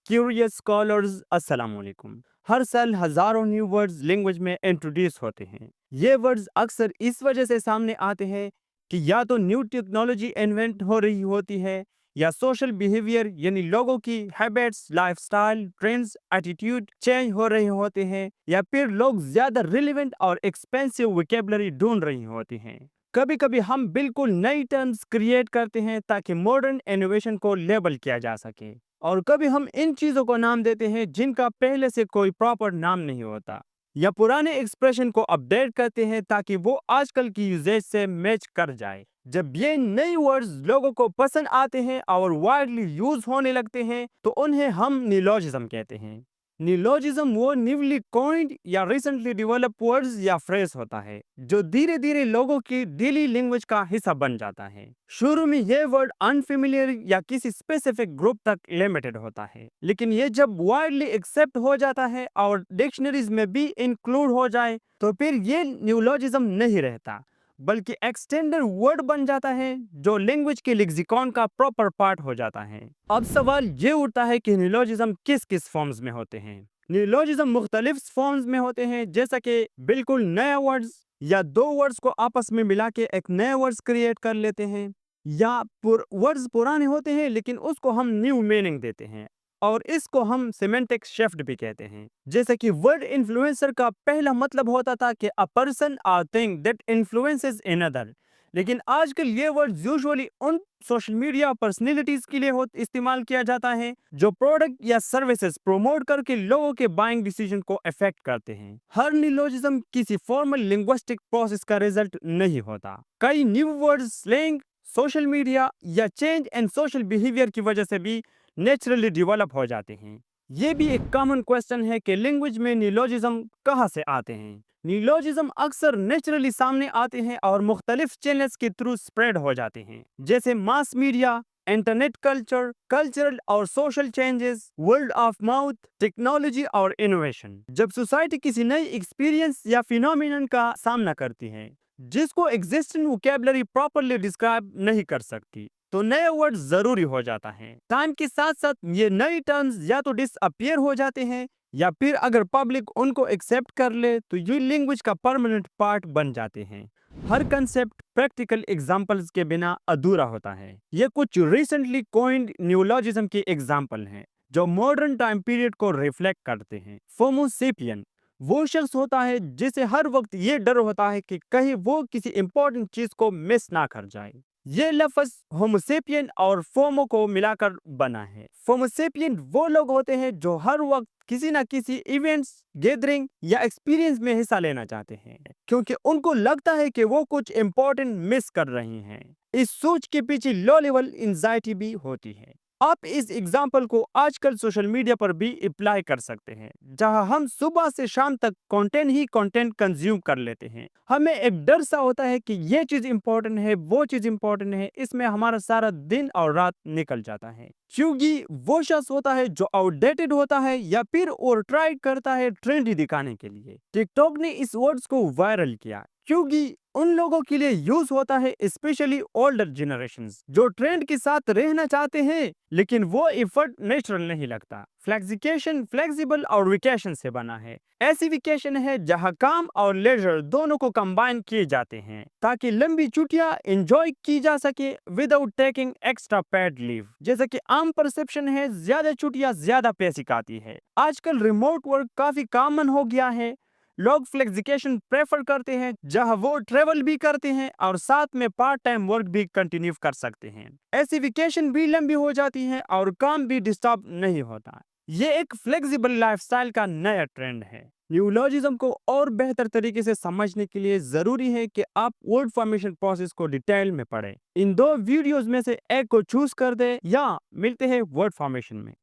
Curious scholars अस्सलाम वालेकुम। हर साल हजारों न्यू वर्ड्स लैंग्वेज में इंट्रोड्यूस होते हैं। ये वर्ड्स अक्सर इस वजह से सामने आते हैं कि या तो न्यू टेक्नोलॉजी इन्वेंट हो रही होती है, या सोशल बिहेवियर यानी लोगों की habits, lifestyle, trends, attitude change हो रहे होते हैं, या फिर लोग ज्यादा रिलेवेंट और एक्सपेंसिव वोकेबलरी ढूंढ रही होती हैं। कभी कभी हम बिल्कुल नई टर्म्स क्रिएट करते हैं ताकि मॉडर्न इनोवेशन को लेबल किया जा सके, और कभी हम इन चीजों को नाम देते हैं जिनका पहले से कोई प्रॉपर नाम नहीं होता, या पुराने एक्सप्रेशन को अपडेट करते हैं ताकि वो आजकल की यूजेज से मैच कर जाए। जब ये नए वर्ड्स लोगों को पसंद आते हैं और वाइडली यूज होने लगते हैं तो उन्हें हम निलोजिज्म कहते हैं। निलोजिज्म वो न्यूली कॉइन्ड या रिसेंटली डेवलप वर्ड्स या फ्रेज होता है जो धीरे धीरे लोगों की डेली लैंग्वेज का हिस्सा बन जाता है। शुरू में ये वर्ड अनफेमिलियर या किसी स्पेसिफिक ग्रुप तक लिमिटेड होता है, लेकिन ये जब वाइडली एक्सेप्ट हो जाता है और डिक्शनरीज में भी इंक्लूड हो जाए तो फिर ये न्यूलोजिज्म नहीं रहता, बल्कि एक्सटेंडेड वर्ड बन जाता है जो लैंग्वेज के लेक्सिकॉन का प्रॉपर पार्ट हो जाता है। अब सवाल ये उठता है कि नियोलॉजिज्म किस किस फॉर्म्स में होते हैं। नियोलॉजिज्म मुख्तलिफ फॉर्म्स में होते हैं, जैसा कि बिल्कुल नया वर्ड्स, या दो वर्ड्स को आपस में मिला के एक नया वर्ड्स क्रिएट कर लेते हैं, या वर्ड्स पुराने होते हैं लेकिन उसको हम न्यू मीनिंग देते हैं, और इसको हम सिमेंटिक शिफ्ट भी कहते हैं। जैसे कि वर्ड इन्फ्लुएंसर का पहला मतलब होता था कि अ पर्सन और थिंग दैट इन्फ्लुएंसेस अनदर, लेकिन आजकल ये वर्ड यूजुअली उन सोशल मीडिया पर्सनैलिटीज के लिए इस्तेमाल किया जाता है जो प्रोडक्ट या सर्विसेज प्रमोट करके लोगों के बाइंग डिसीजन को अफेक्ट करते हैं। हर निलोजिज्म किसी फॉर्मल लिंग्विस्टिक प्रोसेस का रिजल्ट नहीं होता। कई new words slang, social media या चेंज इन सोशल बिहेवियर की वजह से भी नेचुरली डेवलप हो जाते हैं। ये भी एक कॉमन क्वेश्चन है कि लैंग्वेज में नियोलॉजिज्म कहाँ से आते हैं। नियोलॉजिज्म अक्सर नेचुरली सामने आते हैं और मुख्तलिफ चैनल्स के थ्रू स्प्रेड हो जाते हैं, जैसे mass media, internet culture, cultural और social changes, world of mouth, technology और इनोवेशन। जब सोसाइटी किसी नई एक्सपीरियंस या फिनोमिनन का सामना करती है जिसको एग्जिस्टिंग वोकैबुलरी प्रॉपरली डिस्क्राइब नहीं कर सकती, तो नए वर्ड जरूरी हो जाता है। टाइम के साथ साथ ये नए टर्म्स या तो डिसअपियर हो जाते हैं, या फिर अगर पब्लिक उनको एक्सेप्ट कर ले तो ये लैंग्वेज का परमानेंट पार्ट बन जाते हैं। हर कंसेप्ट प्रैक्टिकल एग्जांपल्स के बिना अधूरा होता है। ये कुछ रिसेंटली कॉइन्ड न्यूलॉजिज्म के एग्जांपल हैं जो मॉडर्न टाइम पीरियड को रिफ्लेक्ट करते हैं। फोमोसेपियन वो शख्स होता है जिसे हर वक्त ये डर होता है कि कहीं वो किसी इंपॉर्टेंट चीज को मिस ना कर जाए। ये लफ्ज होमोसेपियन और फोमो को मिलाकर बना है। फोमोसेपियन वो लोग होते हैं जो हर वक्त किसी ना किसी इवेंट्स, गैदरिंग या एक्सपीरियंस में हिस्सा लेना चाहते हैं क्योंकि उनको लगता है कि वो कुछ इंपॉर्टेंट मिस कर रहे हैं। इस सोच के पीछे लो लेवल एंजाइटी भी होती है। आप इस एग्जाम्पल को आजकल सोशल मीडिया पर भी अप्लाई कर सकते हैं, जहां हम सुबह से शाम तक कंटेंट कंज्यूम कर लेते हैं। हमें एक डर सा होता है कि ये चीज इंपॉर्टेंट है, वो चीज इंपॉर्टेंट है, इसमें हमारा सारा दिन और रात निकल जाता है, क्योंकि वो शख्स होता है जो आउटडेटेड होता है या फिर और ट्राई करता है ट्रेंडी दिखाने के लिए। टिकटॉक ने इस वर्ड्स को वायरल किया क्योंकि उन लोगों के लिए यूज होता है, स्पेशली ओल्डर जनरेशंस जो ट्रेंड के साथ रहना चाहते हैं लेकिन वो एफर्ट नेचुरल नहीं लगता। फ्लेक्सिकेशन फ्लेक्सिबल और वेकेशन से बना है। ऐसी वेकेशन है जहां काम और लेजर दोनों को कंबाइन किए जाते हैं ताकि लंबी छुट्टियां एंजॉय की जा सके without taking extra paid leave. जैसा कि आम परसेप्शन है, ज्यादा छुट्टियां ज्यादा पैसे खाती है। आजकल रिमोट वर्क काफी कॉमन हो गया है। लोग फ्लेक्सिकेशन प्रेफर करते हैं जहां वो ट्रेवल भी करते हैं और साथ में पार्ट टाइम वर्क भी कंटिन्यू कर सकते हैं। ऐसी वेकेशन भी लंबी हो जाती है और काम भी डिस्टर्ब नहीं होता। ये एक फ्लेक्सिबल लाइफस्टाइल का नया ट्रेंड है। न्यूलॉजिज्म को और बेहतर तरीके से समझने के लिए जरूरी है कि आप वर्ड फॉर्मेशन प्रोसेस को डिटेल में पढ़ें। इन दो वीडियोस में से एक को चूज कर दे, या मिलते हैं वर्ड फॉर्मेशन में।